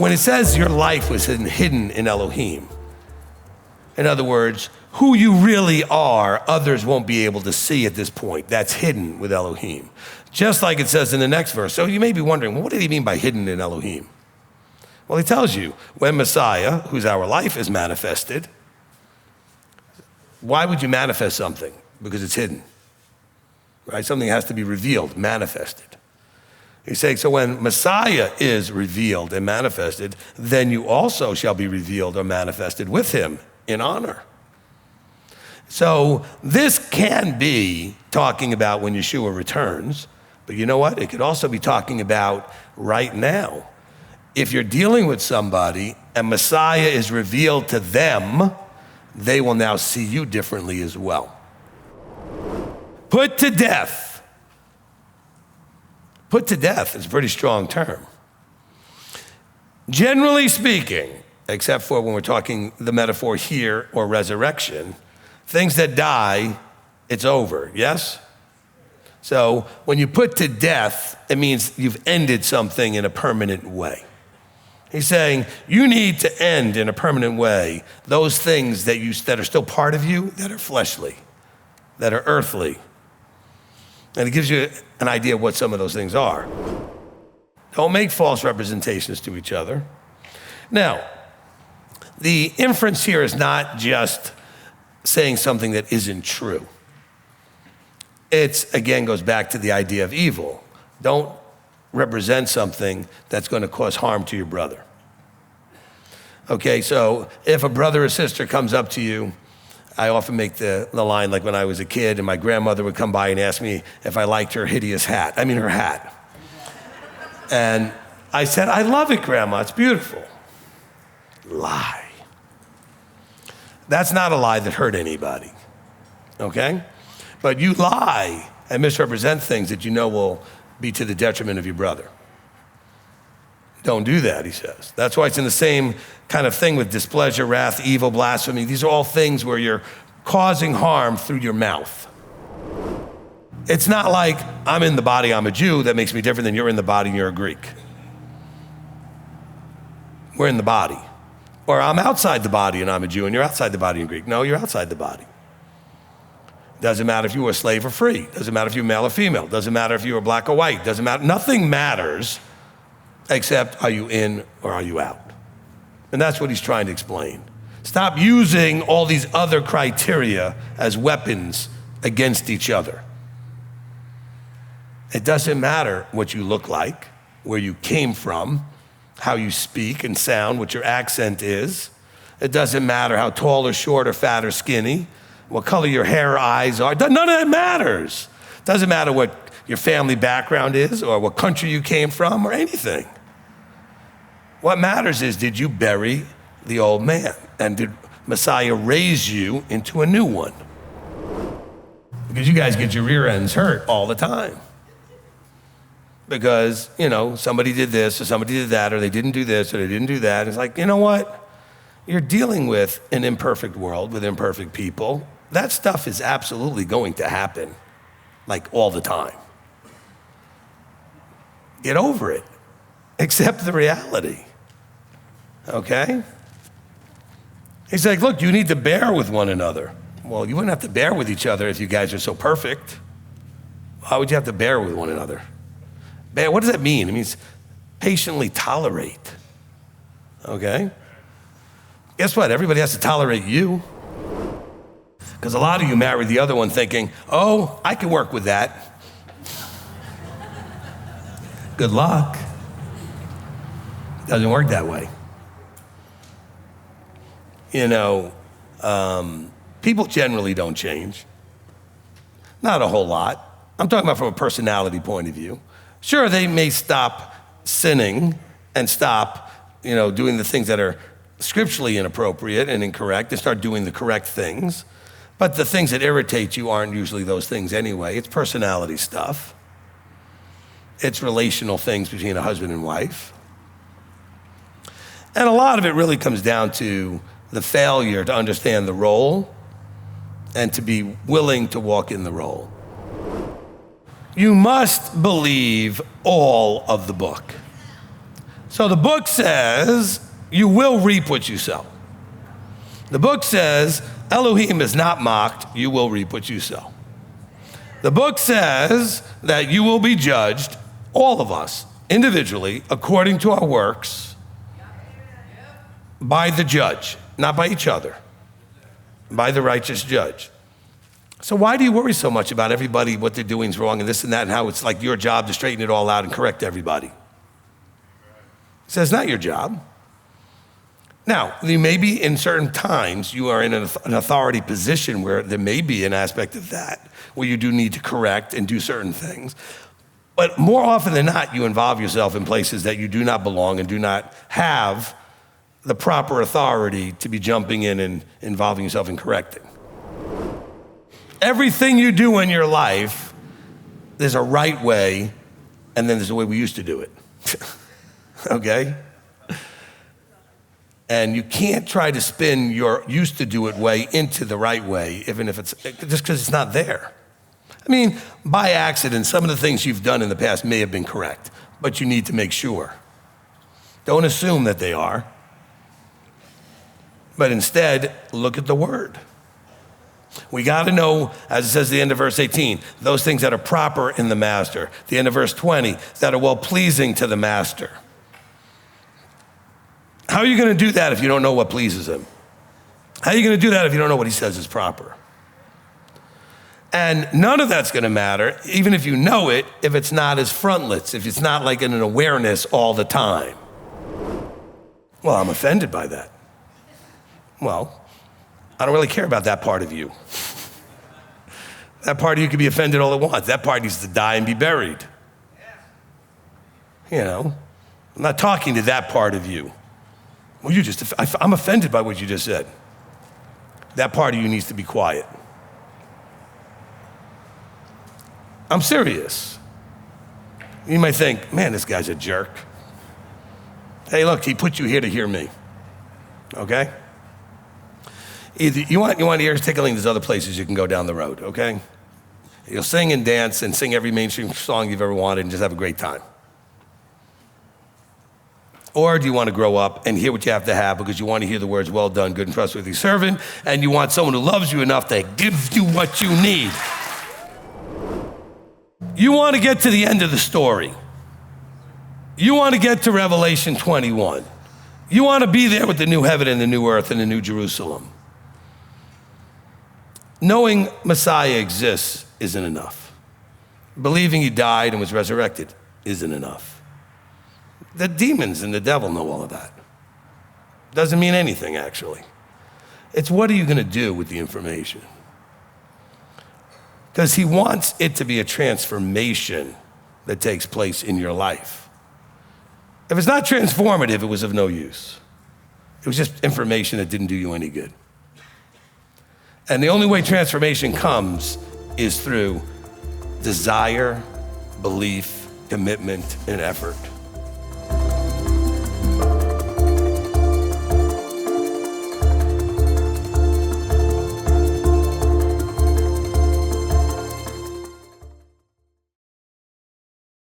when it says your life was hidden in Elohim, in other words, who you really are, others won't be able to see at this point. That's hidden with Elohim. Just like it says in the next verse. So you may be wondering, well, what did he mean by hidden in Elohim? Well, he tells you, when Messiah, who's our life, is manifested, why would you manifest something? Because it's hidden, right? Something has to be revealed, manifested. He's saying, so when Messiah is revealed and manifested, then you also shall be revealed or manifested with him in honor. So this can be talking about when Yeshua returns, but you know what? It could also be talking about right now. If you're dealing with somebody and Messiah is revealed to them, they will now see you differently as well. Put to death. Put to death is a pretty strong term. Generally speaking, except for when we're talking the metaphor here or resurrection, things that die, it's over, yes? So when you put to death, it means you've ended something in a permanent way. He's saying you need to end in a permanent way those things that are still part of you that are fleshly, that are earthly. And it gives you an idea of what some of those things are. Don't make false representations to each other. Now, the inference here is not just saying something that isn't true. It's, again, goes back to the idea of evil. Don't represent something that's going to cause harm to your brother. Okay, so if a brother or sister comes up to you, I often make the line like when I was a kid and my grandmother would come by and ask me if I liked her her hat. And I said, I love it, Grandma, it's beautiful. Lie. That's not a lie that hurt anybody, okay? But you lie and misrepresent things that you know will be to the detriment of your brother. Don't do that, he says. That's why it's in the same kind of thing with displeasure, wrath, evil, blasphemy. These are all things where you're causing harm through your mouth. It's not like I'm in the body, I'm a Jew, that makes me different than you're in the body and you're a Greek. We're in the body. Or I'm outside the body and I'm a Jew and you're outside the body and Greek. No, you're outside the body. Doesn't matter if you were a slave or free. Doesn't matter if you're male or female. Doesn't matter if you were black or white. Doesn't matter. Nothing matters except are you in or are you out? And that's what he's trying to explain. Stop using all these other criteria as weapons against each other. It doesn't matter what you look like, where you came from, how you speak and sound, what your accent is. It doesn't matter how tall or short or fat or skinny, what color your hair or eyes are. None of that matters. It doesn't matter what your family background is or what country you came from or anything. What matters is, did you bury the old man? And did Messiah raise you into a new one? Because you guys get your rear ends hurt all the time. Because, somebody did this or somebody did that, or they didn't do this or they didn't do that. It's like, you know what? You're dealing with an imperfect world with imperfect people. That stuff is absolutely going to happen, like all the time. Get over it. Accept the reality. Okay? He's like, look, you need to bear with one another. Well, you wouldn't have to bear with each other if you guys are so perfect. Why would you have to bear with one another? Bear, what does that mean? It means patiently tolerate. Okay? Guess what? Everybody has to tolerate you. Because a lot of you married the other one thinking, oh, I can work with that. Good luck. Doesn't work that way. People generally don't change. Not a whole lot. I'm talking about from a personality point of view. Sure, they may stop sinning and stop, doing the things that are scripturally inappropriate and incorrect and start doing the correct things. But the things that irritate you aren't usually those things anyway. It's personality stuff. It's relational things between a husband and wife. And a lot of it really comes down to the failure to understand the role and to be willing to walk in the role. You must believe all of the book. So the book says you will reap what you sow. The book says Elohim is not mocked, you will reap what you sow. The book says that you will be judged, all of us, individually, according to our works, by the judge, not by each other, by the righteous judge. So why do you worry so much about everybody, what they're doing is wrong and this and that, and how it's like your job to straighten it all out and correct everybody? He says, it's not your job. Now, you may be in certain times, you are in an authority position where there may be an aspect of that, where you do need to correct and do certain things. But more often than not, you involve yourself in places that you do not belong and do not have the proper authority to be jumping in and involving yourself in correcting. Everything you do in your life, there's a right way, and then there's a way we used to do it. Okay? And you can't try to spin your used to do it way into the right way, even if it's just because it's not there. I mean, by accident, some of the things you've done in the past may have been correct, but you need to make sure. Don't assume that they are, but instead, look at the word. We got to know, as it says at the end of verse 18, those things that are proper in the master. The end of verse 20, that are well-pleasing to the master. How are you going to do that if you don't know what pleases him? How are you going to do that if you don't know what he says is proper? And none of that's going to matter, even if you know it, if it's not as frontlets, if it's not like in an awareness all the time. Well, I'm offended by that. Well, I don't really care about that part of you. That part of you can be offended all it wants. That part needs to die and be buried. You know, I'm not talking to that part of you. Well, I'm offended by what you just said. That part of you needs to be quiet. I'm serious. You might think, man, this guy's a jerk. Hey, look, he put you here to hear me, okay? Either you want ears tickling, there's other places you can go down the road, okay? You'll sing and dance and sing every mainstream song you've ever wanted and just have a great time. Or do you want to grow up and hear what you have to have because you want to hear the words, well done, good and trustworthy servant, and you want someone who loves you enough to give you what you need? You want to get to the end of the story. You want to get to Revelation 21. You want to be there with the new heaven and the new earth and the new Jerusalem. Knowing Messiah exists isn't enough. Believing he died and was resurrected isn't enough. The demons and the devil know all of that. Doesn't mean anything, actually. It's what are you going to do with the information? Because he wants it to be a transformation that takes place in your life. If it's not transformative, it was of no use. It was just information that didn't do you any good. And the only way transformation comes is through desire, belief, commitment, and effort.